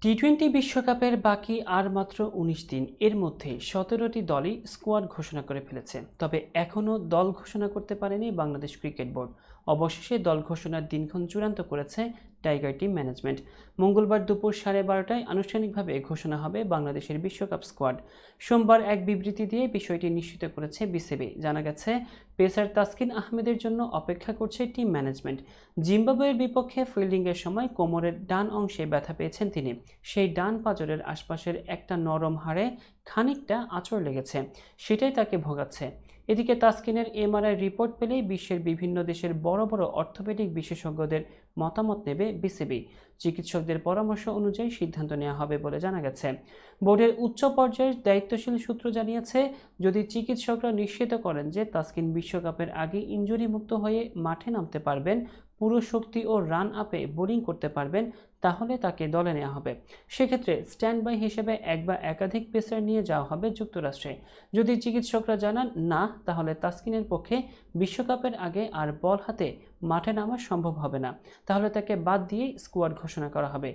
T twenty বিশ্বকাপের বাকি আর মাত্র ১৯ দিন। এর মধ্যে ১৭টি দলই স্কোয়াড ঘোষণা করে ফেলেছে। তবে এখনও দল ঘোষণা করতে পারেনি বাংলাদেশ ক্রিকেট বোর্ড। অবশেষে দল ঘোষণার দিনক্ষণ চূড়ান্ত করেছে টাইগার টিম ম্যানেজমেন্ট। মঙ্গলবার দুপুর 12:30টায় আনুষ্ঠানিকভাবে ঘোষণা হবে বাংলাদেশের বিশ্বকাপ স্কোয়াড। সোমবার এক বিবৃতি দিয়ে বিষয়টি নিশ্চিত করেছে বিসিবি। জানা গেছে, পেসার তাসকিন আহমেদের জন্য অপেক্ষা করছে টিম ম্যানেজমেন্ট। জিম্বাবুয়ের বিপক্ষে ফিল্ডিংয়ের সময় কোমরের ডান অংশে ব্যথা পেয়েছেন তিনি। সেই ডান পাঁজরের আশপাশের একটা নরম হাড়ে খানিকটা আঁচড় লেগেছে, সেটাই তাকে ভোগাচ্ছে। এদিকে তাসকিনের এমআরআই রিপোর্ট পেলেই বিশ্বের বিভিন্ন দেশের বড় বড় অর্থোপেডিক বিশেষজ্ঞদের মতামত নেবে বিসিবি। চিকিৎসকদের পরামর্শ অনুযায়ী সিদ্ধান্ত নেওয়া হবে বলে জানা গেছে। বোর্ডের উচ্চ পর্যায়ের দায়িত্বশীল সূত্র জানিয়েছে, যদি চিকিৎসকরা নিশ্চিত করেন যে তাসকিন বিশ্বকাপের আগে ইনজুরি মুক্ত হয়ে মাঠে নামতে পারবেন, পুরো শক্তি ও রান আপে বোলিং করতে পারবেন, তাহলে তাকে দলে নেওয়া হবে। সেক্ষেত্রে স্ট্যান্ড বাই হিসেবে এক বা একাধিক পেসার নিয়ে যাওয়া হবে যুক্তরাষ্ট্রে। যদি চিকিৎসকরা জানান না, তাহলে তাসকিনের পক্ষে বিশ্বকাপের আগে আর বল হাতে মাঠে নামা সম্ভব হবে না। তাহলে তাকে বাদ দিয়েই স্কোয়াড ঘোষণা করা হবে।